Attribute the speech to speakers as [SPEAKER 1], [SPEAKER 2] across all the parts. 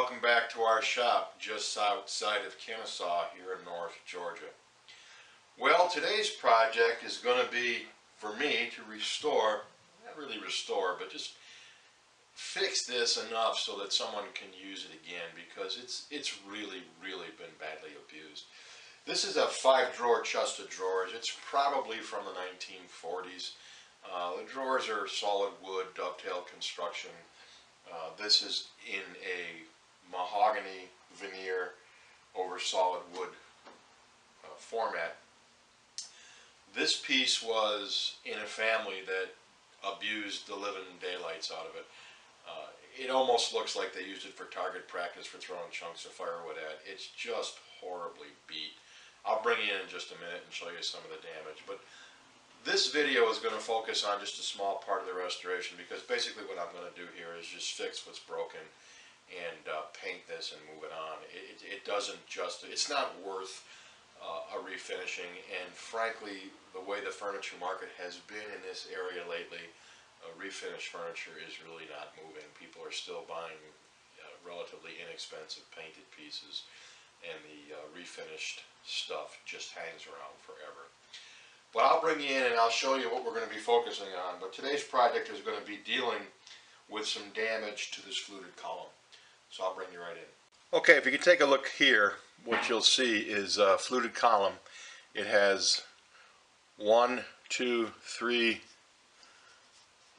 [SPEAKER 1] welcome back to our shop just outside of Kennesaw here in North Georgia. Well, today's project is going to be for me to restore, not really restore, but just fix this enough so that someone can use it again, because it's really been badly abused. This is a 5-drawer chest of drawers. It's probably from the 1940s. The drawers are solid wood, dovetail construction. This is in a mahogany veneer over solid wood format. This piece was in a family that abused the living daylights out of it. It almost looks like they used it for target practice for throwing chunks of firewood at. It's just horribly beat. I'll bring you in just a minute and show you some of the damage. But this video is going to focus on just a small part of the restoration, because basically what I'm going to do here is just fix what's broken and paint this and move it on. It doesn't just, it's not worth a refinishing, and frankly the way the furniture market has been in this area lately, refinished furniture is really not moving. People are still buying relatively inexpensive painted pieces, and the refinished stuff just hangs around forever. But I'll bring you in and I'll show you what we're going to be focusing on. But today's project is going to be dealing with some damage to this fluted column. So I'll bring you right in. Okay, if you can take a look here, what you'll see is a fluted column. It has 1, 2, 3,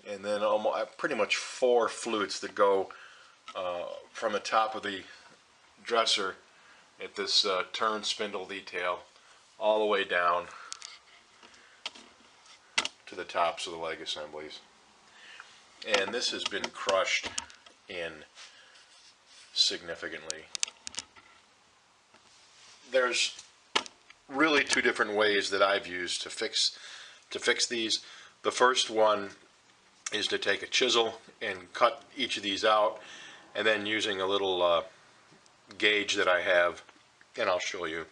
[SPEAKER 1] and then almost pretty much 4 flutes that go from the top of the dresser at this turn spindle detail all the way down to the tops of the leg assemblies. And this has been crushed in significantly. There's really 2 different ways that I've used to fix these. The first one is to take a chisel and cut each of these out, and then using a little gauge that I have, and I'll show you,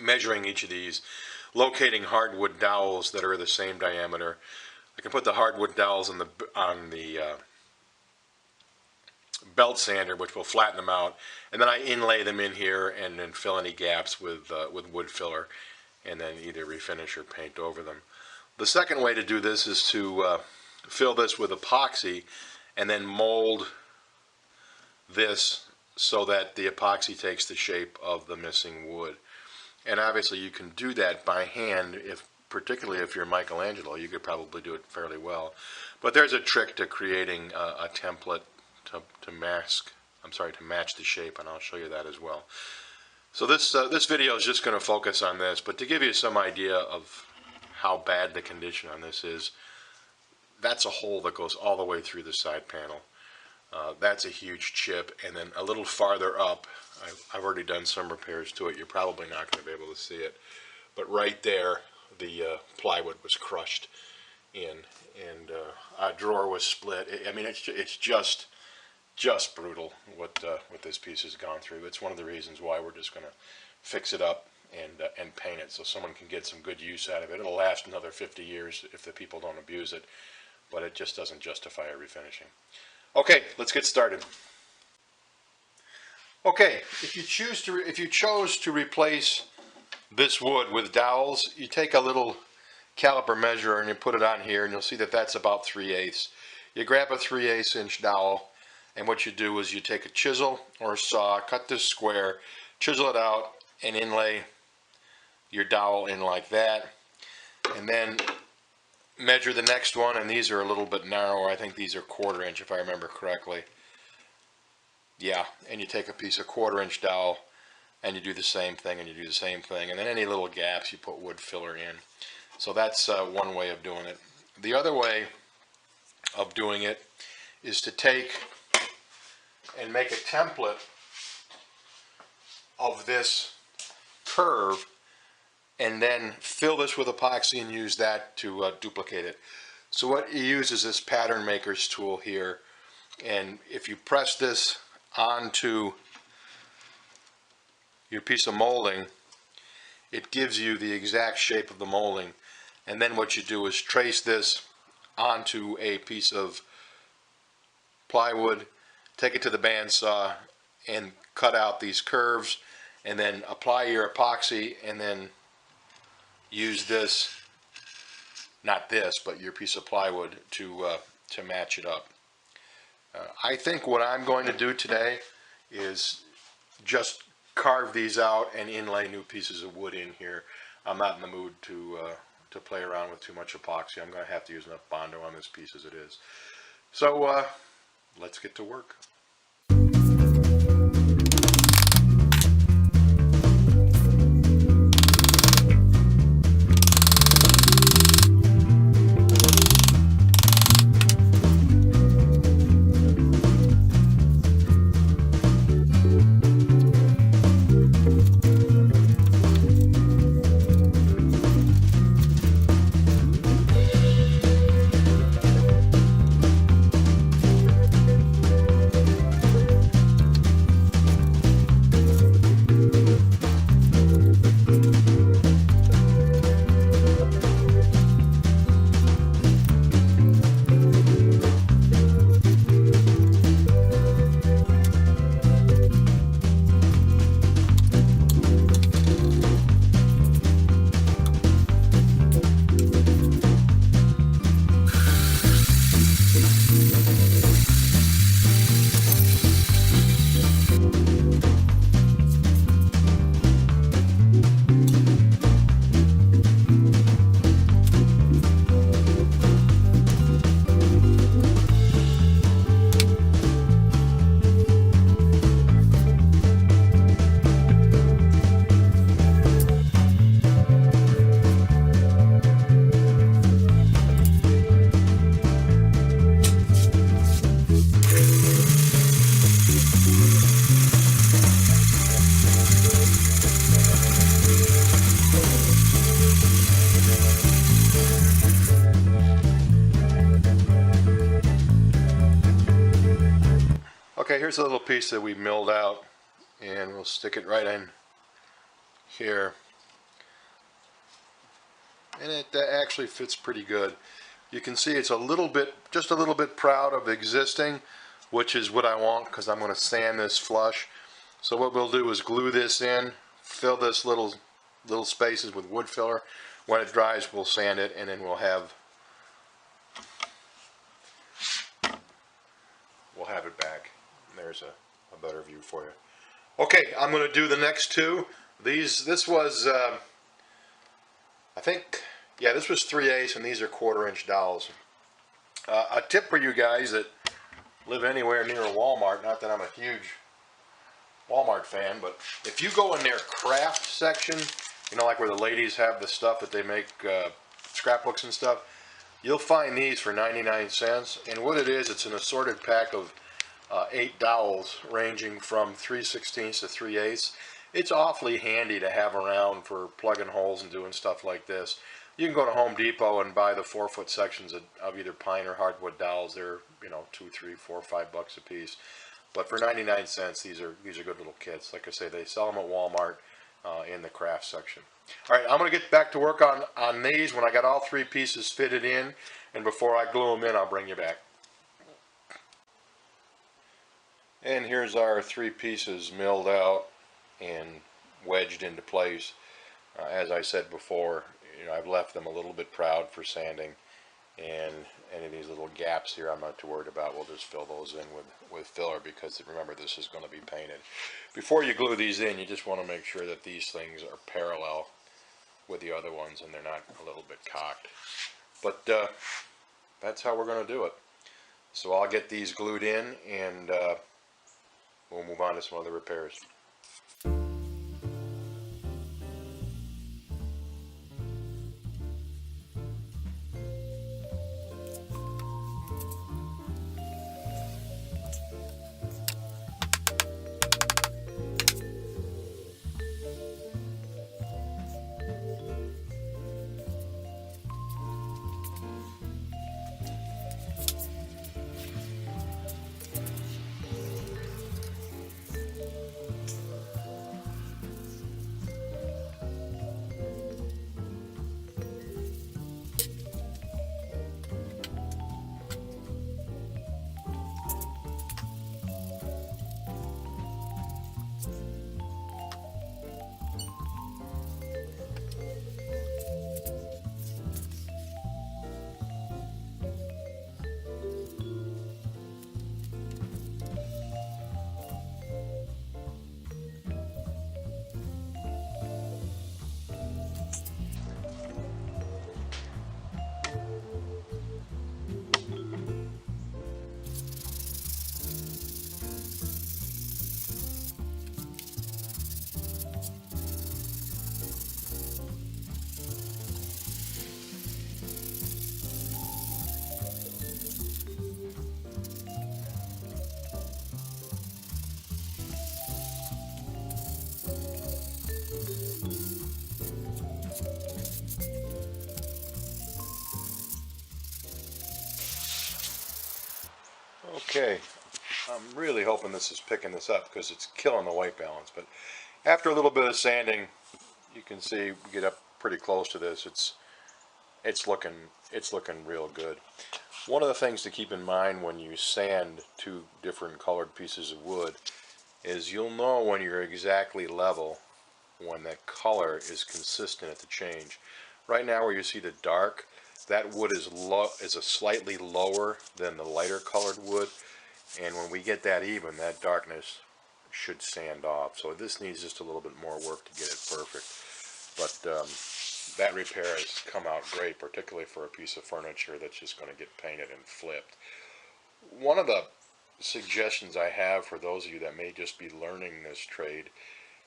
[SPEAKER 1] measuring each of these, locating hardwood dowels that are the same diameter. I can put the hardwood dowels on the belt sander, which will flatten them out, and then I inlay them in here and then fill any gaps with wood filler, and then either refinish or paint over them. The second way to do this is to fill this with epoxy and then mold this so that the epoxy takes the shape of the missing wood. And obviously you can do that by hand, particularly if you're Michelangelo. You could probably do it fairly well. But there's a trick to creating a template to match the shape, and I'll show you that as well. So this video is just going to focus on this, but to give you some idea of how bad the condition on this is, that's a hole that goes all the way through the side panel. That's a huge chip, and then a little farther up, I've already done some repairs to it. You're probably not going to be able to see it, but right there the plywood was crushed in, and a drawer was split. I mean, it's just brutal what this piece has gone through. It's one of the reasons why we're just going to fix it up and paint it so someone can get some good use out of it. It'll last another 50 years if the people don't abuse it, but it just doesn't justify a refinishing. Okay, let's get started. Okay, if you chose to replace this wood with dowels, you take a little caliper measure and you put it on here, and you'll see that that's about 3/8. You grab a 3/8 inch dowel, and what you do is you take a chisel or a saw, cut this square, chisel it out, and inlay your dowel in like that, and then measure the next one, and these are a little bit narrower. I think these are 1/4 inch if I remember correctly. Yeah, and you take a piece of 1/4 inch dowel and you do the same thing, and you do the same thing, and then any little gaps you put wood filler in. So that's one way of doing it. The other way of doing it is to take and make a template of this curve, and then fill this with epoxy and use that to duplicate it. So what you use is this pattern maker's tool here, and if you press this onto your piece of molding, it gives you the exact shape of the molding, and then what you do is trace this onto a piece of plywood, take it to the bandsaw, and cut out these curves, and then apply your epoxy, and then use this, not this, but your piece of plywood to match it up. I think what I'm going to do today is just carve these out and inlay new pieces of wood in here. I'm not in the mood to play around with too much epoxy. I'm going to have to use enough Bondo on this piece as it is. So let's get to work. Okay, here's a little piece that we milled out, and we'll stick it right in here. And it actually fits pretty good. You can see it's a little bit, just a little bit proud of existing, which is what I want because I'm going to sand this flush. So what we'll do is glue this in, fill this little spaces with wood filler. When it dries, we'll sand it, and then we'll have it back. There's a better view for you. Okay, I'm going to do the next two. This was, I think, yeah, this was 3/8, and these are 1/4 dowels. A tip for you guys that live anywhere near a Walmart, not that I'm a huge Walmart fan, but if you go in their craft section, you know, like where the ladies have the stuff that they make scrapbooks and stuff, you'll find these for 99 cents. And what it is, it's an assorted pack of 8 dowels ranging from 3/16 to 3/8. It's awfully handy to have around for plugging holes and doing stuff like this. You can go to Home Depot and buy the 4-foot sections of either pine or hardwood dowels. They're, you know, $2, $3, $4, $5 a piece. But for 99 cents, these are good little kits. Like I say, they sell them at Walmart in the craft section. All right, I'm going to get back to work on these when I got all 3 pieces fitted in, and before I glue them in, I'll bring you back. And here's our 3 pieces milled out and wedged into place. As I said before, you know, I've left them a little bit proud for sanding, and any of these little gaps here I'm not too worried about. We'll just fill those in with filler, because remember, this is going to be painted. Before you glue these in, you just want to make sure that these things are parallel with the other ones and they're not a little bit cocked. But that's how we're going to do it. So I'll get these glued in, and we'll move on to some other repairs. Okay, I'm really hoping this is picking this up because it's killing the white balance, but after a little bit of sanding, you can see we get up pretty close to this. It's looking real good. One of the things to keep in mind when you sand two different colored pieces of wood is you'll know when you're exactly level when that color is consistent at the change. Right now where you see the dark, that wood is a slightly lower than the lighter colored wood, and when we get that even, that darkness should sand off. So this needs just a little bit more work to get it perfect. But that repair has come out great, particularly for a piece of furniture that's just going to get painted and flipped. One of the suggestions I have for those of you that may just be learning this trade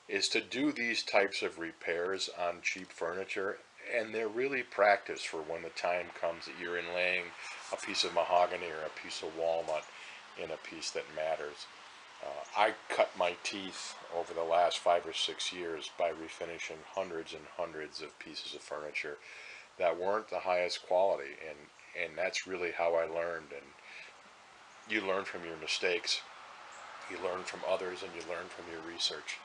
[SPEAKER 1] is to do these types of repairs on cheap furniture, and they're really practice for when the time comes that you're inlaying a piece of mahogany or a piece of walnut in a piece that matters. I cut my teeth over the last 5 or 6 years by refinishing hundreds and hundreds of pieces of furniture that weren't the highest quality, and that's really how I learned. And you learn from your mistakes, you learn from others, and you learn from your research.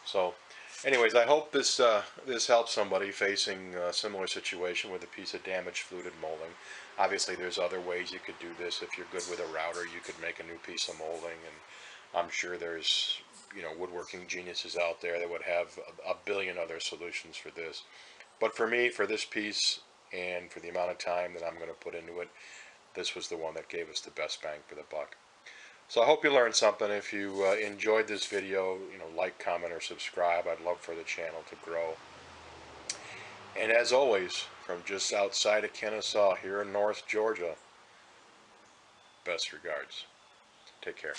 [SPEAKER 1] So anyways, I hope this this helps somebody facing a similar situation with a piece of damaged fluted molding. Obviously there's other ways you could do this. If you're good with a router, you could make a new piece of molding, and I'm sure there's, you know, woodworking geniuses out there that would have a billion other solutions for this. But for me, for this piece and for the amount of time that I'm going to put into it, this was the one that gave us the best bang for the buck. So I hope you learned something. If you enjoyed this video, you know, like, comment, or subscribe. I'd love for the channel to grow. And as always, from just outside of Kennesaw here in North Georgia, best regards. Take care.